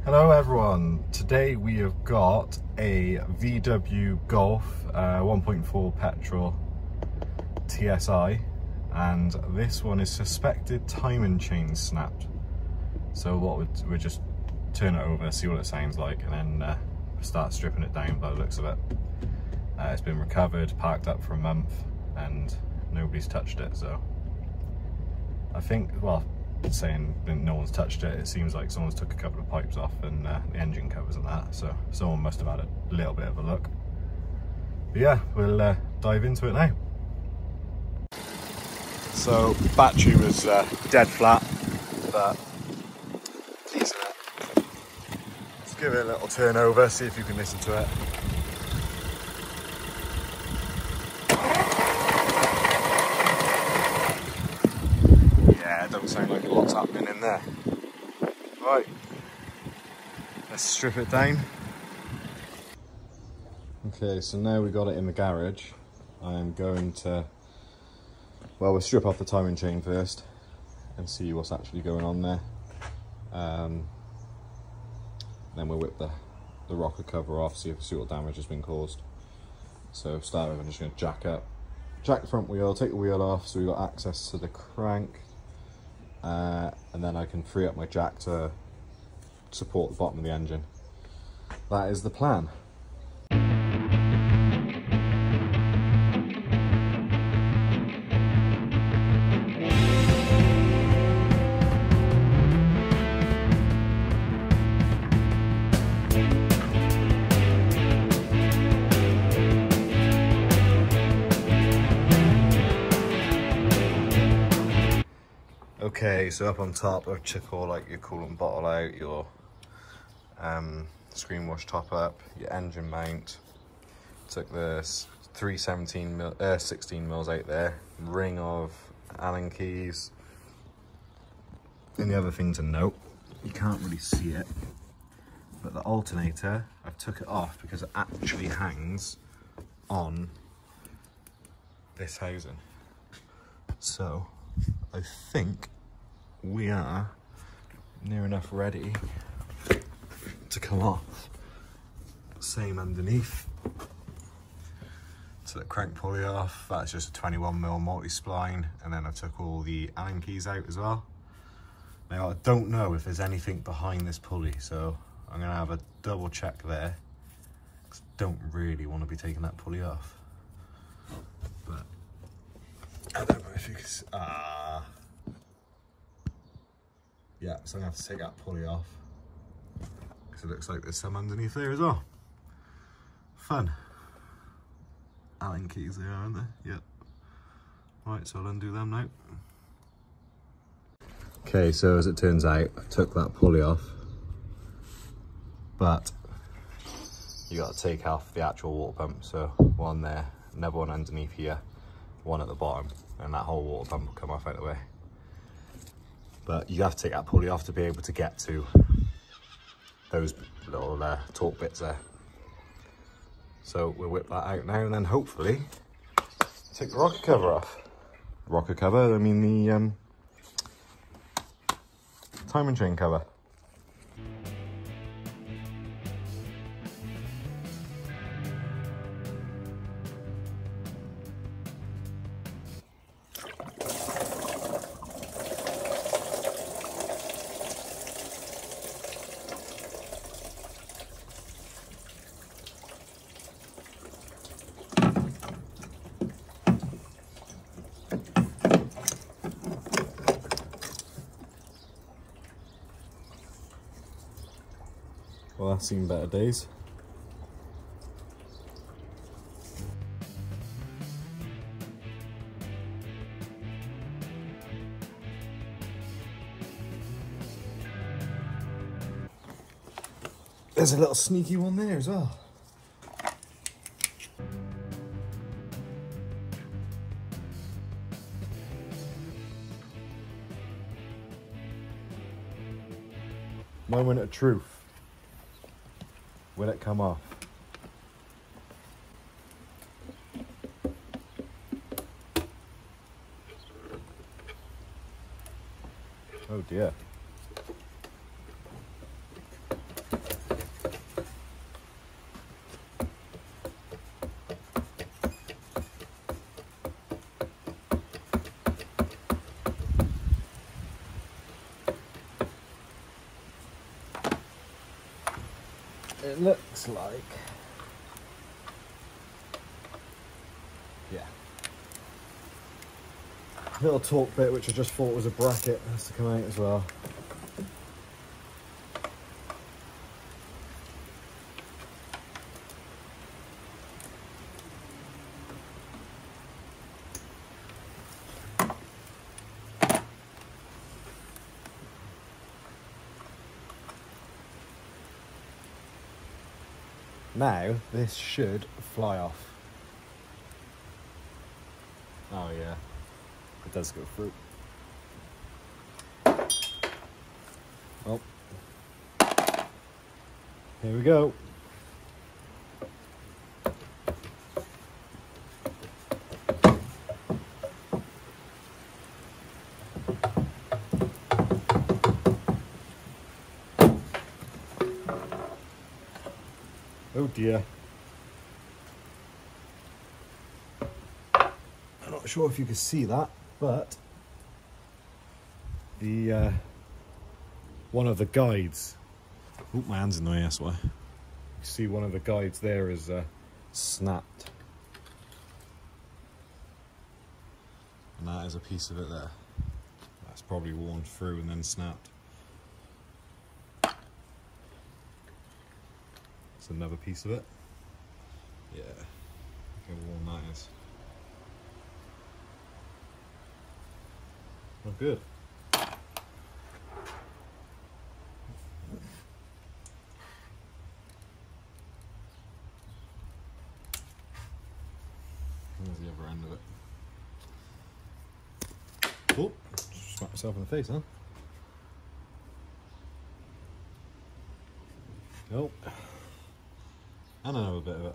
Hello everyone, today we have got a VW Golf 1.4 petrol TSI, and this one is suspected timing chain snapped. So what we'll just turn it over, see what it sounds like, and then start stripping it down by the looks of it. It's been recovered, parked up for a month, and nobody's touched it, so I think, well, saying no one's touched it, it seems like someone's took a couple of pipes off and the engine covers and that, so someone must have had a little bit of a look. But yeah, we'll dive into it now. So battery was dead flat, but decent. Let's give it a little turn over, see if you can listen to it. Doesn't sound like a lot's happening in there. Right, let's strip it down. Okay, so now we got it in the garage. I'm going to, well, we'll strip off the timing chain first and see what's actually going on there. Then we'll whip the rocker cover off, see what damage has been caused. So start with, I'm just going to jack the front wheel, take the wheel off so we've got access to the crank. And then I can free up my jack to support the bottom of the engine. That is the plan. Okay, so up on top, I've took all like your coolant bottle out, your screen wash top up, your engine mount. Took the 16 mils out there, ring of Allen keys. And the other thing to note, you can't really see it, but the alternator, I've took it off because it actually hangs on this housing. So I think we are near enough ready to come off. Same underneath. So the crank pulley off, that's just a 21mm multi-spline, and then I took all the Allen keys out as well. Now I don't know if there's anything behind this pulley, so I'm gonna have a double check there, because I don't really want to be taking that pulley off. But I don't know if you can see, yeah, so I'm gonna have to take that pulley off because it looks like there's some underneath there as well. Fun. Allen keys there, aren't they? Yep. Right, so I'll undo them now. Okay, so as it turns out, I took that pulley off, but you got to take off the actual water pump. So one there, another one underneath here, one at the bottom, and that whole water pump will come off out of the way. But you have to take that pulley off to be able to get to those little torque bits there. So we'll whip that out now and then hopefully take the rocker cover off. Rocker cover, I mean the timing chain cover. Well, I've seen better days. There's a little sneaky one there as well. Moment of truth. Will it come off? Oh dear. it looks like, yeah, little torque bit which I just thought was a bracket has to come out as well. Now this should fly off. Oh yeah, it does go through. Oh, here we go. Oh dear. I'm not sure if you can see that, but the one of the guides. Oh, my hand's in the way, that's why. You see one of the guides there is snapped. And that is a piece of it there. That's probably worn through and then snapped. Another piece of it. Yeah, look how worn that is. Oh, good. There's the other end of it. Oh, just smacked myself in the face, huh? Nope. And another bit of it.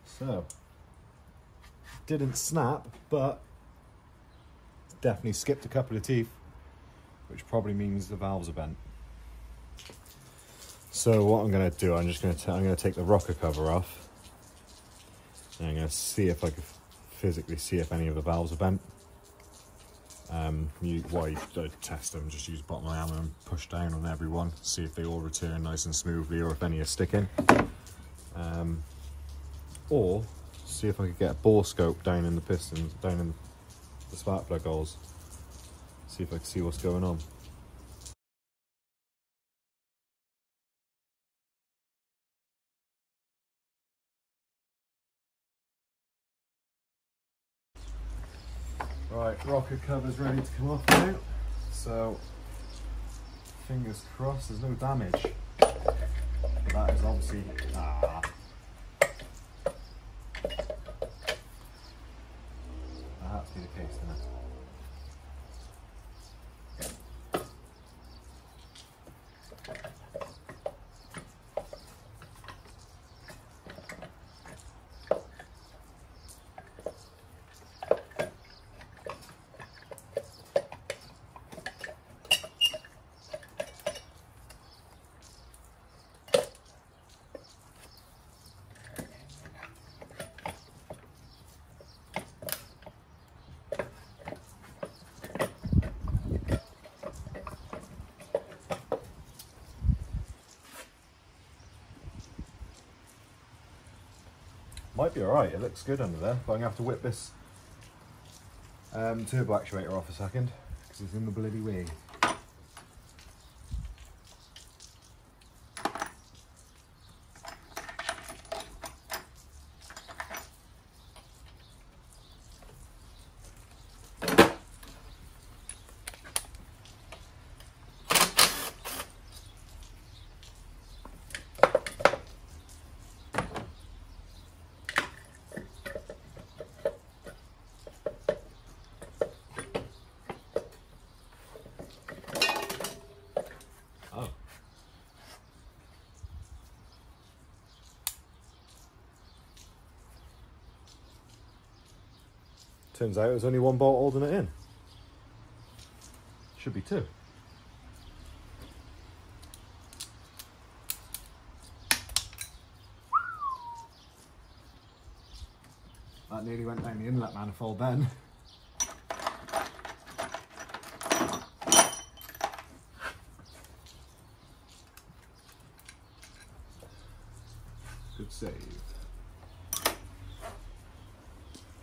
So, didn't snap, but definitely skipped a couple of teeth, which probably means the valves are bent. So what I'm going to do, I'm going to take the rocker cover off, and I'm going to see if I can physically see if any of the valves are bent. While you test them, just use the bottom of the hammer and push down on every one, see if they all return nice and smoothly or if any are sticking. Or see if I could get a bore scope down in the pistons, down in the spark plug holes, see if I can see what's going on. Right, rocker cover's ready to come off now, so fingers crossed there's no damage. That is obviously, that has to be the case, doesn't it? Might be alright, it looks good under there, but I'm going to have to whip this turbo actuator off a second, because it's in the bloody way. Turns out there's only one bolt holding it in. Should be two. That nearly went down the inlet manifold then. save.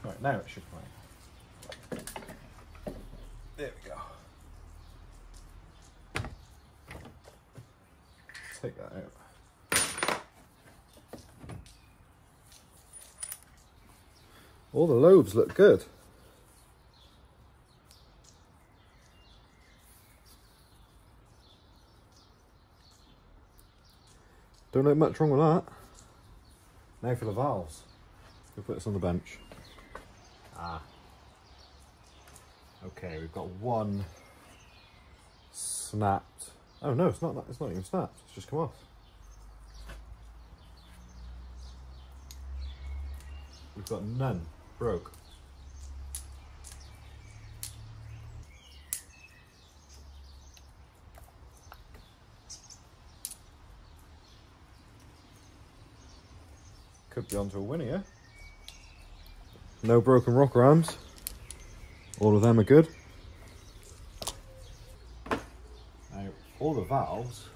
Right, now it should come out. There we go. Take that out. All the lobes look good. Don't know much wrong with that. Now for the valves. We'll put this on the bench. Okay, we've got one snapped. Oh no, it's not even snapped. It's just come off. We've got none broke. Could be onto a winner, yeah? No broken rocker arms. All of them are good. Now, all the valves.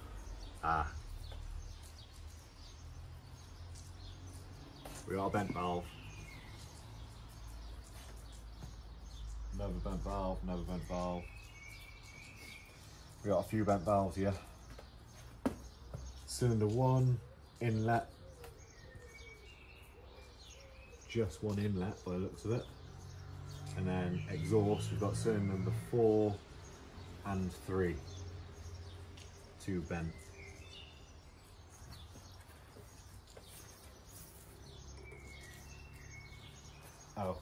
We got a bent valve. Another bent valve, another bent valve. We got a few bent valves here. Cylinder 1, inlet. Just one inlet by the looks of it. And then exhaust, we've got cylinder number 4 and 3. 2 bent. Oh.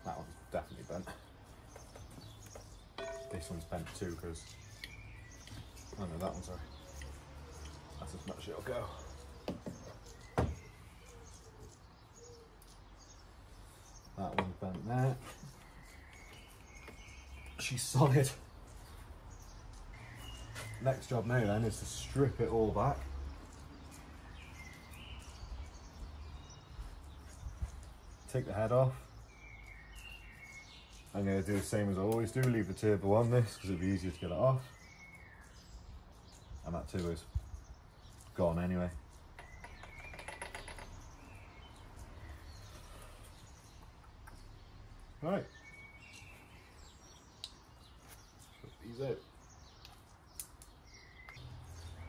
That one's definitely bent. This one's bent too because, oh no, that one's sorry. That's as much as it'll go. That one's bent there. She's solid. Next job now then is to strip it all back. Take the head off. I'm going to do the same as I always do, leave the turbo on this because it'll be easier to get it off. And that turbo's gone anyway. Right. Put these out.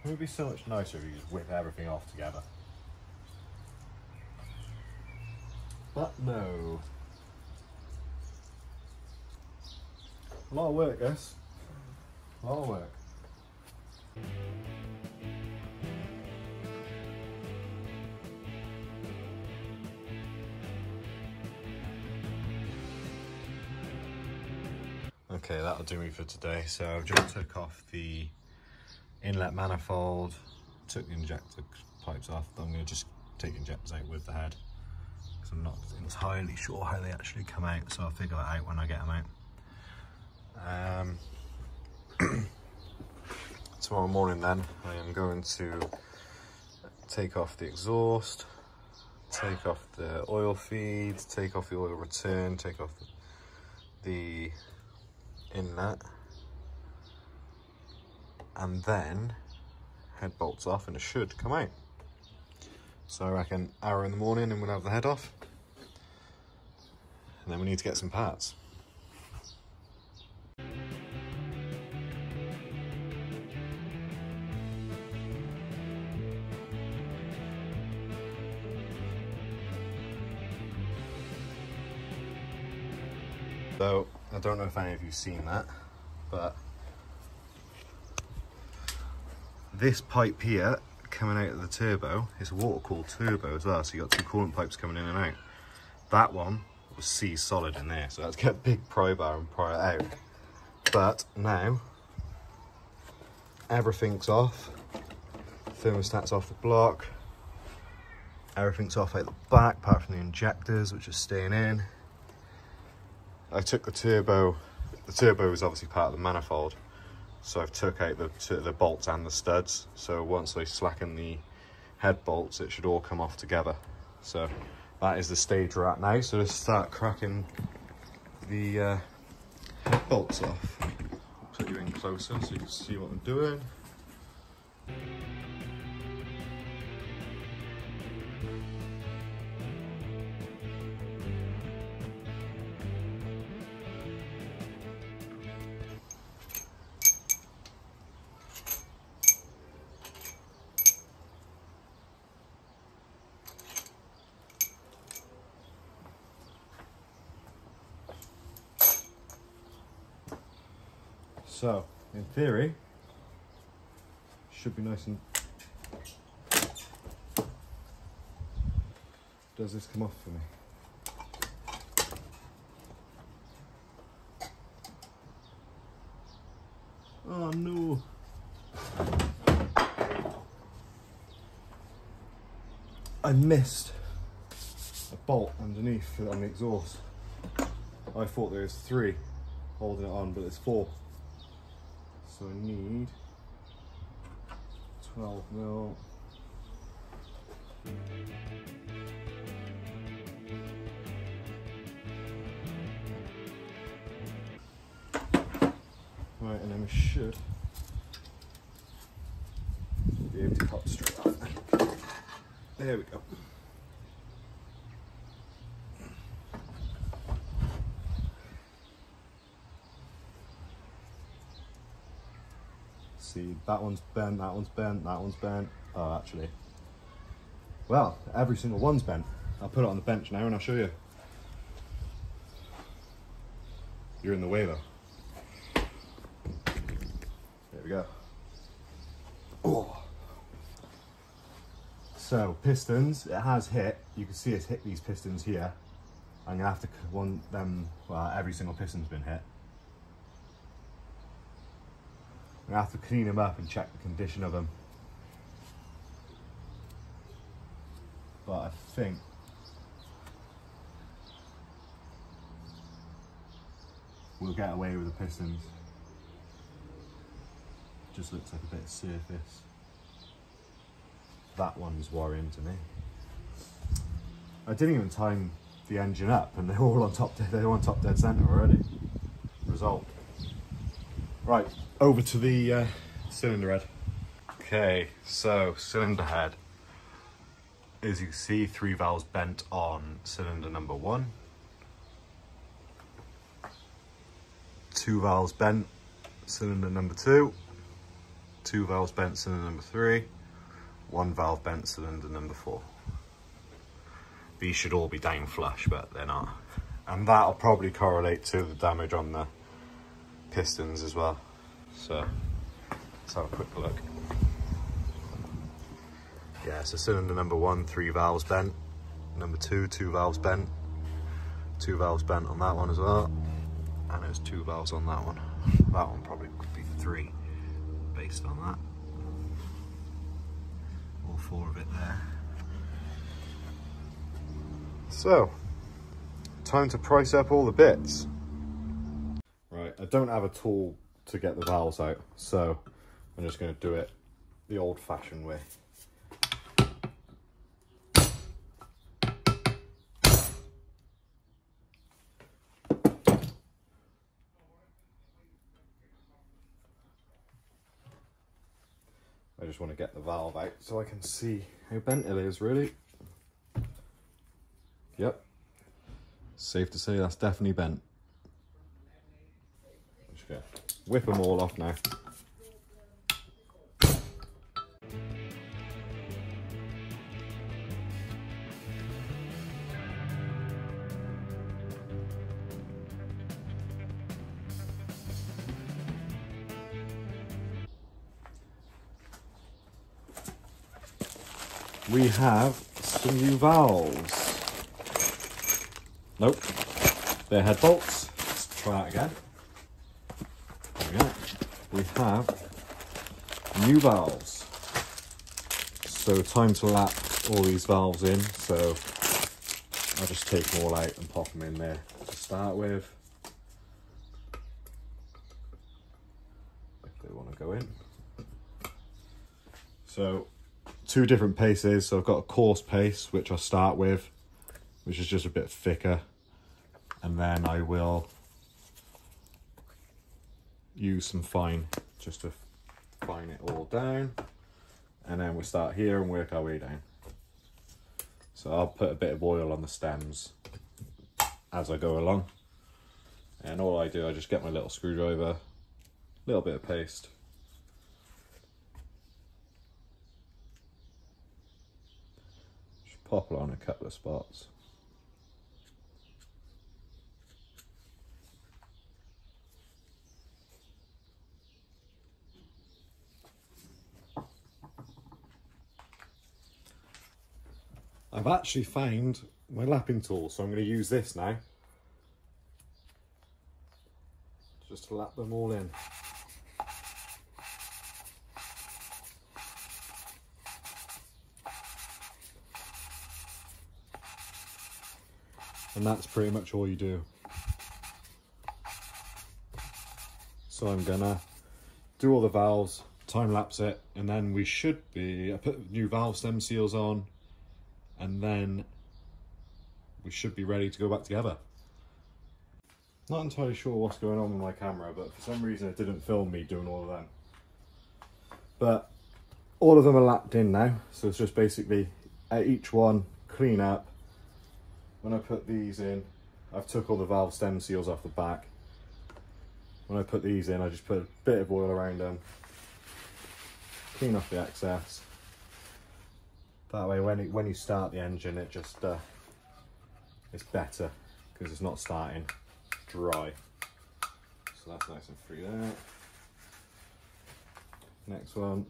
It would be so much nicer if you just whip everything off together. But no. A lot of work, guys. A lot of work. Okay, that'll do me for today. So I've just took off the inlet manifold, took the injector pipes off. I'm going to just take the injectors out with the head because I'm not entirely sure how they actually come out, so I'll figure that out when I get them out. Tomorrow morning then I am going to take off the exhaust, take off the oil feed, take off the oil return, take off the inlet, and then head bolts off and it should come out. So I reckon hour in the morning and we'll have the head off, and then we need to get some parts. So, I don't know if any of you've seen that, but this pipe here coming out of the turbo, it's a water-cooled turbo as well, so you got 2 coolant pipes coming in and out. That one was seized solid in there, so that's got a big pry bar and pry it out. But now, everything's off, thermostat's off the block, everything's off out the back, apart from the injectors, which are staying in. I took the turbo is obviously part of the manifold. So I've took out the bolts and the studs. So once they slacken the head bolts, it should all come off together. So that is the stage we're at now. So let's start cracking the head bolts off. I'll put you in closer so you can see what I'm doing. So, in theory, should be nice and... Does this come off for me? Oh no! I missed a bolt underneath on the exhaust. I thought there was 3 holding it on, but there's 4. So I need 12 mil. Right, and then we should be able to pop straight on. There we go. See, that one's bent, that one's bent, that one's bent. Oh, actually, well, every single one's bent. I'll put it on the bench now and I'll show you. You're in the way though. There we go. Oh. So, pistons, it has hit. You can see it's hit these pistons here. I'm gonna have to well, every single piston's been hit. I have to clean them up and check the condition of them. But I think we'll get away with the pistons. Just looks like a bit of surface. That one's worrying to me. I didn't even time the engine up and they're all on top, they're on top dead center already. Result. Right, over to the cylinder head. Okay, so cylinder head. As you can see, 3 valves bent on cylinder number 1. 2 valves bent, cylinder number 2. 2 valves bent, cylinder number 3. 1 valve bent, cylinder number 4. These should all be down flush, but they're not. And that'll probably correlate to the damage on the pistons as well. So let's have a quick look. Yeah, so cylinder number 1, 3 valves bent. Number 2, 2 valves bent. 2 valves bent on that one as well. And there's 2 valves on that one. That one probably could be 3 based on that. All 4 of it there. So, time to price up all the bits. Right, I don't have a tool to get the valves out, so I'm just going to do it the old-fashioned way. I just want to get the valve out so I can see how bent it is, really. Yep, safe to say that's definitely bent. I'm just gonna whip them all off now. We have some new valves. Nope, they're head bolts. Let's try that again. There we go. We have new valves. So time to lap all these valves in. So I'll just take them all out and pop them in there to start with. Like they go in. So 2 different paces. So I've got a coarse paste, which I'll start with, which is just a bit thicker. And then I will use some fine, just to fine it all down. And then we'll start here and work our way down. So I'll put a bit of oil on the stems as I go along. And all I do, I just get my little screwdriver, a little bit of paste. Just pop along a couple of spots. I've actually found my lapping tool, so I'm going to use this now. Just to lap them all in. And that's pretty much all you do. So I'm gonna do all the valves, time lapse it, and then we should be, I put new valve stem seals on, and then we should be ready to go back together. Not entirely sure what's going on with my camera, but for some reason it didn't film me doing all of them. But all of them are lapped in now, so it's just basically at each one, clean up. When I put these in, I've took all the valve stem seals off the back. When I put these in, I just put a bit of oil around them, clean off the excess. That way when you start the engine, it just it's better because it's not starting dry. So that's nice and free there. Next one.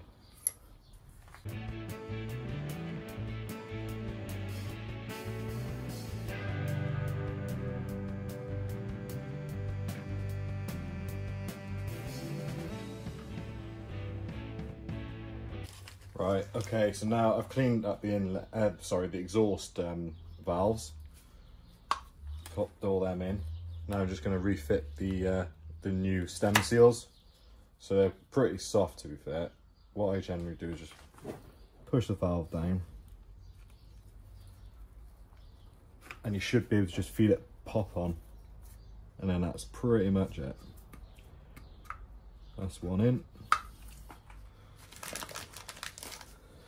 Right, okay, so now I've cleaned up the inlet, the exhaust valves, popped all them in. Now I'm just going to refit the new stem seals. So they're pretty soft, to be fair. What I generally do is just push the valve down, and you should be able to just feel it pop on, and then that's pretty much it. That's one in.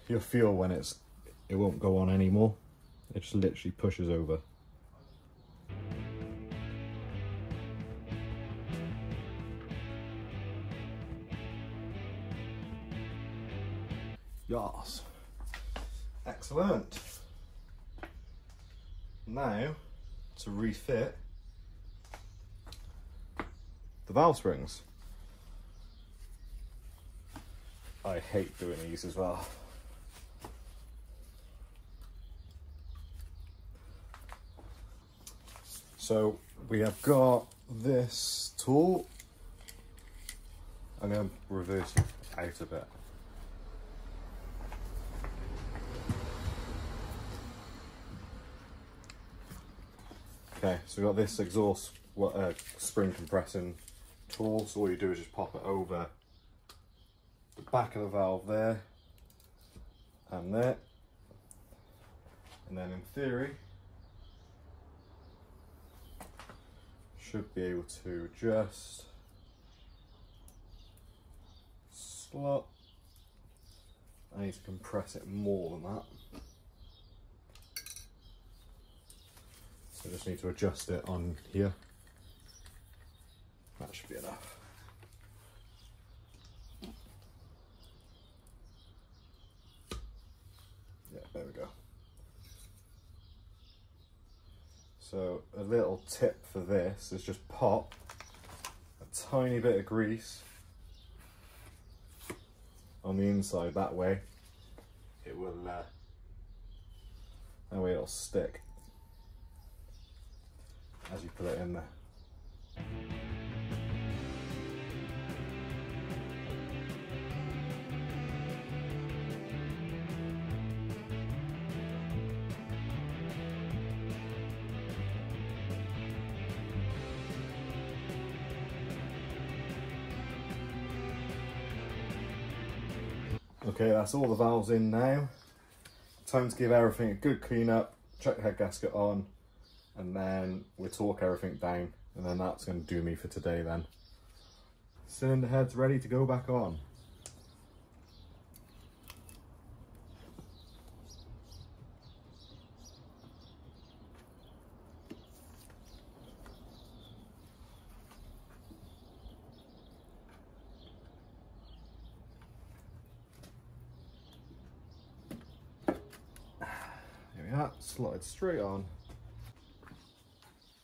You'll feel when it won't go on anymore. It just literally pushes over. Yes. Excellent. Now to refit the valve springs. I hate doing these as well. So we have got this tool. I'm going to reverse it out a bit. Okay, so we've got this exhaust spring compressing tool. So all you do is just pop it over the back of the valve there and there. And then in theory, should be able to just slot. I need to compress it more than that. So I just need to adjust it on here. That should be enough. Yeah, there we go. So a little tip for this is just pop a tiny bit of grease on the inside. That way it will, that way it'll stick as you put it in there. Okay, that's all the valves in now. Time to give everything a good clean up, check the head gasket on, and then we'll torque everything down, and then that's going to do me for today then. Cylinder head's ready to go back on. Slotted straight on.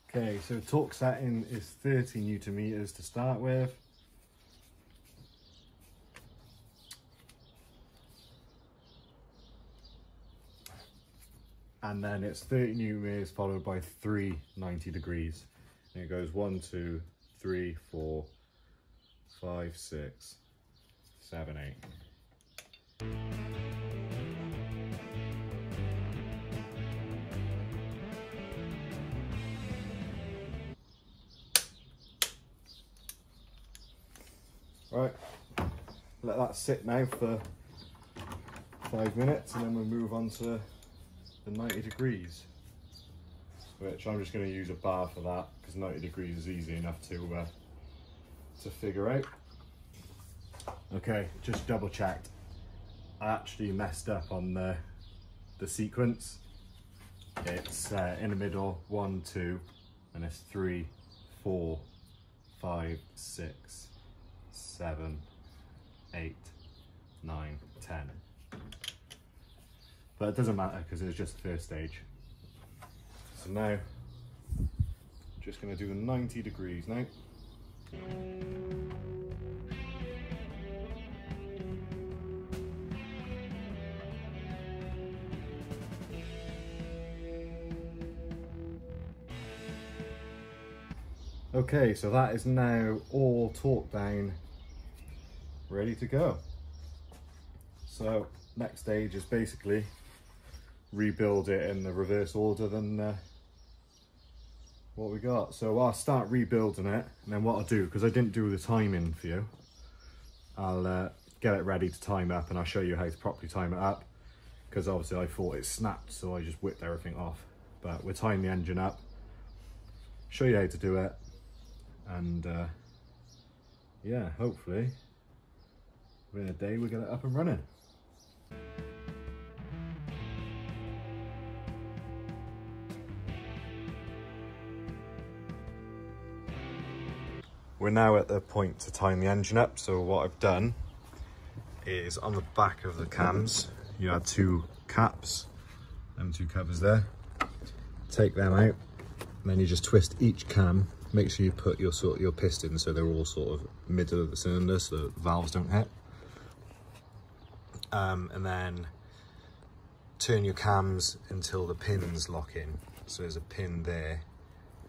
Okay, so torque setting is 30 Newton meters to start with. And then it's 30 Newton meters followed by 3 90 degrees. And it goes 1, 2, 3, 4, 5, 6, 7, 8. Right, let that sit now for 5 minutes, and then we'll move on to the 90 degrees, which I'm just going to use a bar for that because 90 degrees is easy enough to figure out. Okay, just double checked. I actually messed up on the sequence. It's in the middle, 1, 2, and it's 3, 4, 5, 6, 7, 8, 9, 10. But it doesn't matter because it was just the first stage. So now, just going to do the 90 degrees now. Okay, so that is now all torqued down, ready to go. So next stage is basically rebuild it in the reverse order than what we got. So I'll start rebuilding it, and then what I'll do, because I didn't do the timing for you, I'll get it ready to time up, and I'll show you how to properly time it up, because obviously I thought it snapped, so I just whipped everything off. But we'll time the engine up, show you how to do it, and yeah, hopefully within a day we'll get it up and running. We're now at the point to time the engine up, so what I've done is on the back of the cams you had 2 caps, them 2 covers there. Take them out, and then you just twist each cam. Make sure you put your pistons so they're all sort of middle of the cylinder so the valves don't hit. And then turn your cams until the pins lock in. So there's a pin there,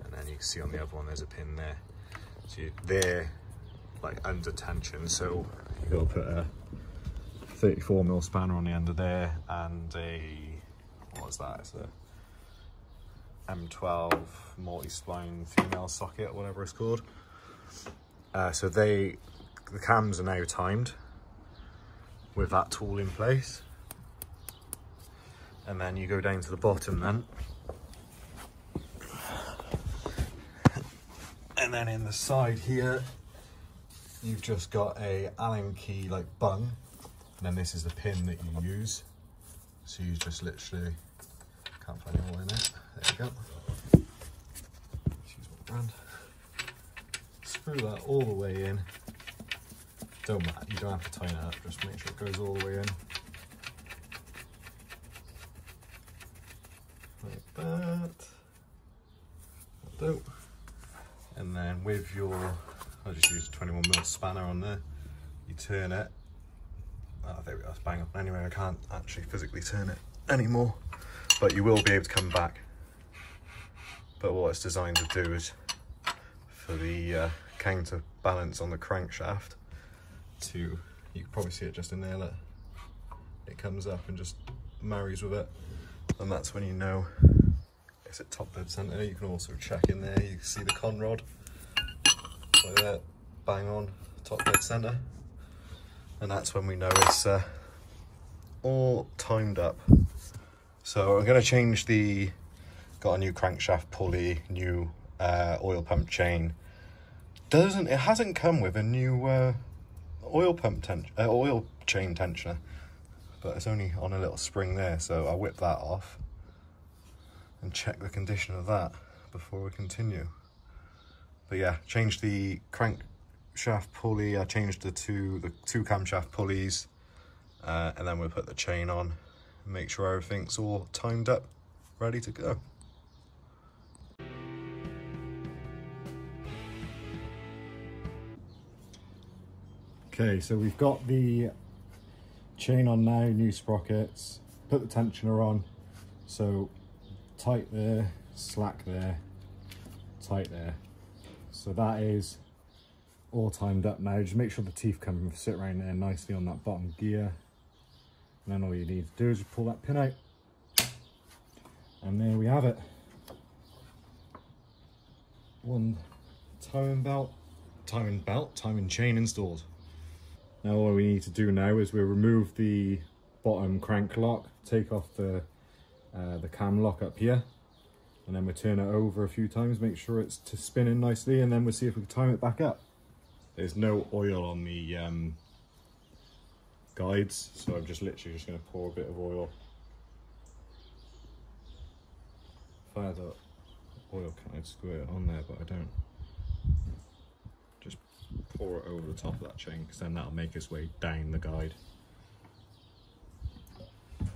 and then you can see on the other one there's a pin there. So they're like under tension, so you've got to put a 34mm spanner on the end of there, and a, what's that, it's a M12 multi-spline female socket or whatever it's called. So the cams are now timed with that tool in place, and then you go down to the bottom then, and then in the side here you've just got a Allen key like bung, and then this is the pin that you use. So you just literally, can't find any more in it, there you go, excuse my brand, screw that all the way in. Don't matter, you don't have to tighten it up, just make sure it goes all the way in. Like that. That'll do. And then with your, I just used a 21mm spanner on there, you turn it. Oh, there we go, it's bang up. Anyway, I can't actually physically turn it anymore, but you will be able to come back. But what it's designed to do is for the counterbalance on the crankshaft, you can probably see it just in there, look. It comes up and just marries with it, and that's when you know it's at top dead center. You can also check in there, you can see the con rod like that, bang on top dead center, and that's when we know it's all timed up. So I'm going to change got a new crankshaft pulley, new oil pump chain. It hasn't come with a new oil chain tensioner, but it's only on a little spring there, so I'll whip that off and check the condition of that before we continue. But yeah, changed the crankshaft pulley, I changed the two camshaft pulleys, and then we'll put the chain on and make sure everything's all timed up, ready to go. Okay, so we've got the chain on now, new sprockets, put the tensioner on, so tight there, slack there, tight there. So that is all timed up now. Just make sure the teeth come sit right there nicely on that bottom gear. And then all you need to do is just pull that pin out. And there we have it. One timing chain installed. Now all we need to do now is we'll remove the bottom crank lock, take off the cam lock up here, and then we'll turn it over a few times, make sure it's spinning nicely, and then we'll see if we can time it back up. There's no oil on the guides, so I'm literally just going to pour a bit of oil. If I had the oil can, I'd squirt it on there, but I don't. Just pour it over the top of that chain, because then that'll make its way down the guide.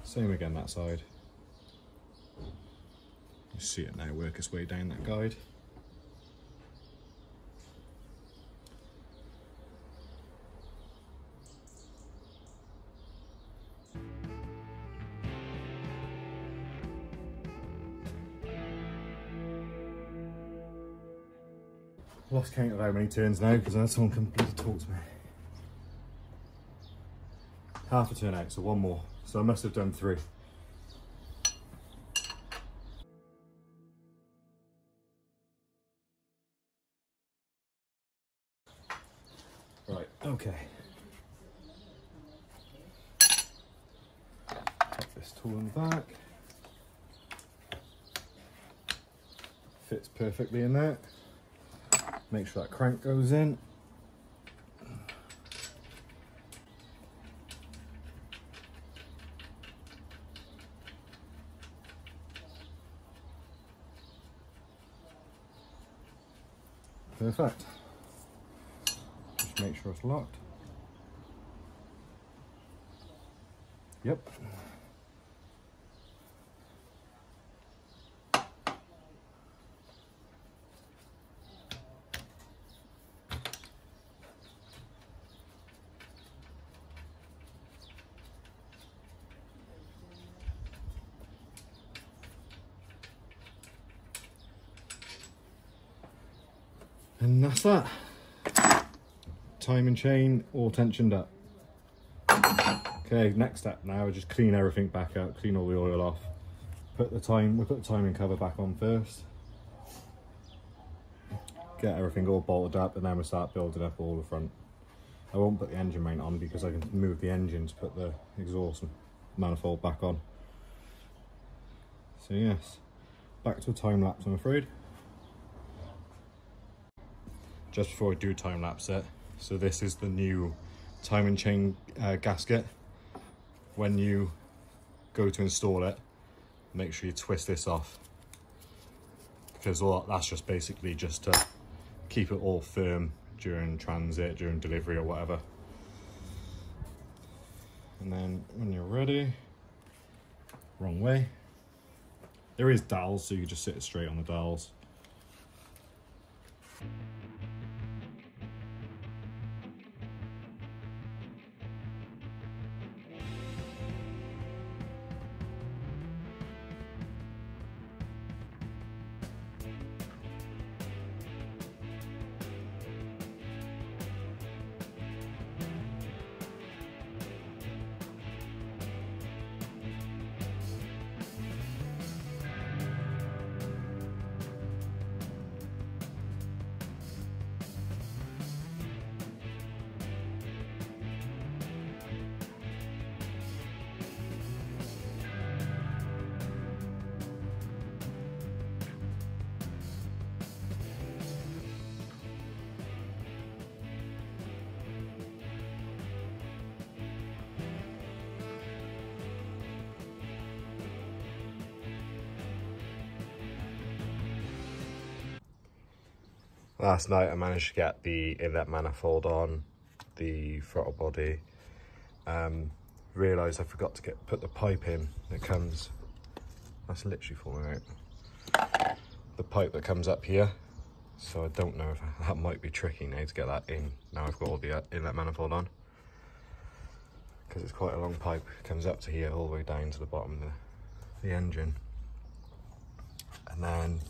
Same again that side. You see it now work its way down that guide. Lost count of how many turns now because I had someone come to talk to me. Half a turn out, so one more. So I must have done 3. Right, okay. Pop this tool in the back. Fits perfectly in there. Make sure that crank goes in. Perfect. Just make sure it's locked. Yep. And that's that. Timing chain all tensioned up. Okay, next step now, just clean everything back out, clean all the oil off. We'll put the timing cover back on first. Get everything all bolted up, and then we'll start building up all the front. I won't put the engine mount on because I can move the engine to put the exhaust manifold back on. So yes, back to a time lapse, I'm afraid. Just before I do time lapse it, so this is the new timing chain gasket. When you go to install it, make sure you twist this off, because that's just basically just to keep it all firm during transit, during delivery or whatever. And then when you're ready, wrong way. There is dowels, so you can just sit it straight on the dowels. Last night I managed to get the inlet manifold on the throttle body. Realised I forgot to put the pipe in that comes, that's literally falling out, the pipe that comes up here. So I don't know if that might be tricky now to get that in. Now I've got all the inlet manifold on, because it's quite a long pipe. It comes up to here all the way down to the bottom of the engine. And then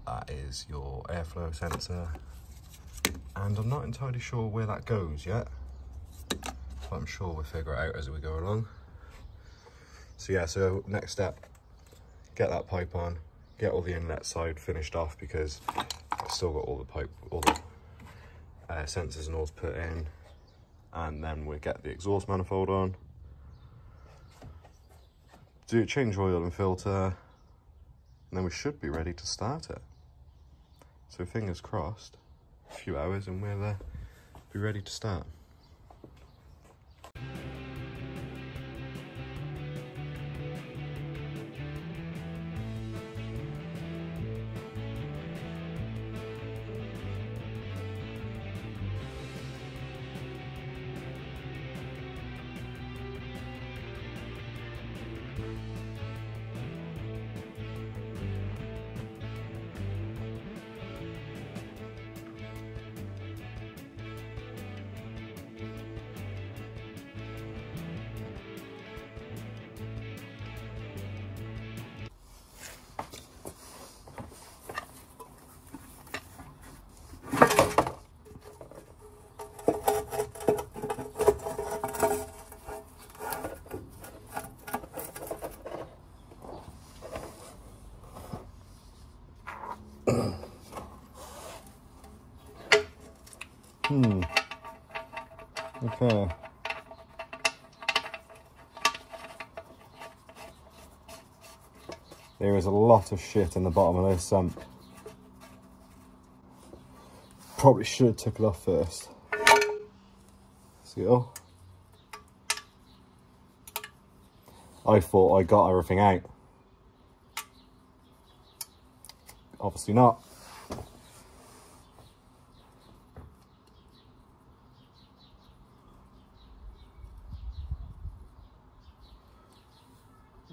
that is your airflow sensor, and I'm not entirely sure where that goes yet, but I'm sure we'll figure it out as we go along. So yeah, so next step, get that pipe on, get all the inlet side finished off, because I've still got all the sensors and all put in, and then we'll get the exhaust manifold on, change oil and filter, and then we should be ready to start it. So fingers crossed, a few hours and we'll be ready to start. Okay. There is a lot of shit in the bottom of this sump. Probably should have took it off first. See it all? I thought I got everything out. Obviously not.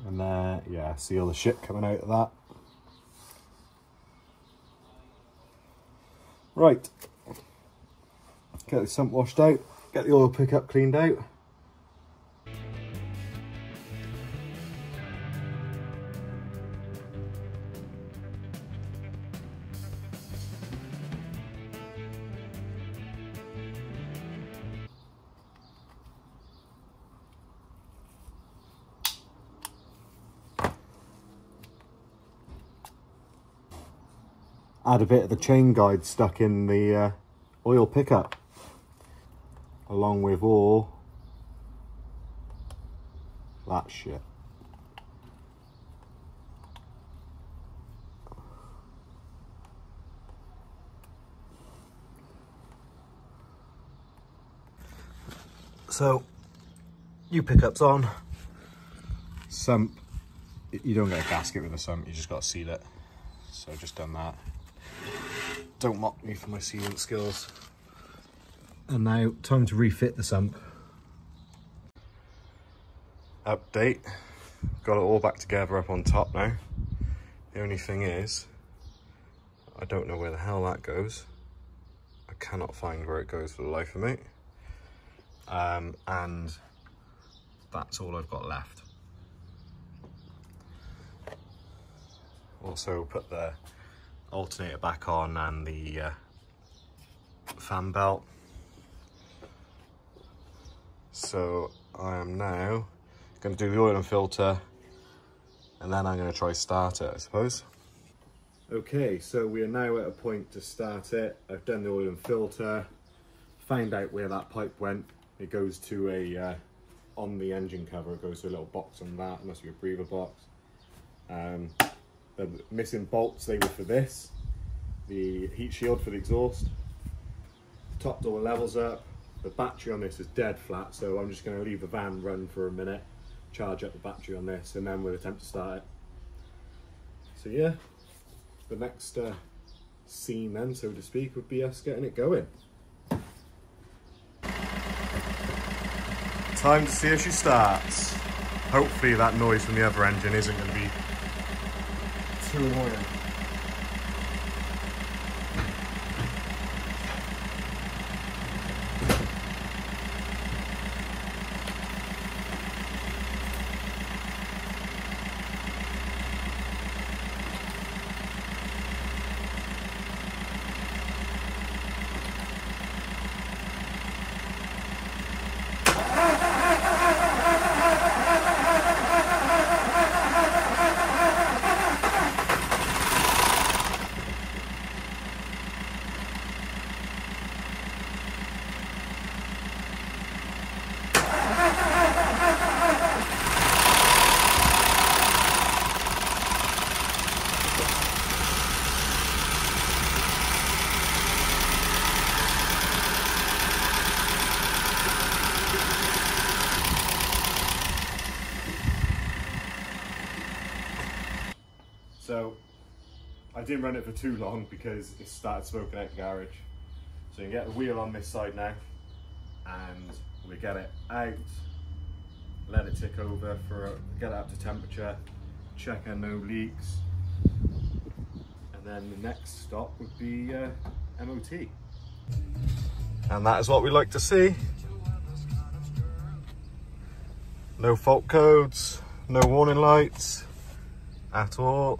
And yeah, see all the shit coming out of that. Right, get the sump washed out, get the oil pickup cleaned out. Had a bit of the chain guide stuck in the oil pickup, along with all that shit. So, new pickup's on. Sump, you don't get a gasket with a sump, you just got to seal it. So I've just done that. Don't mock me for my sealant skills. And now, time to refit the sump. Update. Got it all back together up on top now. The only thing is, I don't know where the hell that goes. I cannot find where it goes for the life of me. And that's all I've got left. Also put the alternator back on and the fan belt. So I am now going to do the oil and filter, and then I'm going to try start it, I suppose. Okay, so we are now at a point to start it. I've done the oil and filter, found out where that pipe went. It goes to a, on the engine cover, it goes to a little box on that. It must be a breather box. The missing bolts, they were for this. The heat shield for the exhaust. The top door levels up. The battery on this is dead flat, so I'm just going to leave the van run for a minute, charge up the battery on this, and then we'll attempt to start it. So yeah, the next scene then, so to speak, would be us getting it going. Time to see if she starts. Hopefully that noise from the other engine isn't going to be too annoying. So I didn't run it for too long because it started smoking out the garage. So you can get the wheel on this side now, and we get it out, let it tick over get it up to temperature, check on no leaks, and then the next stop would be MOT. And that is what we like to see. No fault codes, no warning lights at all.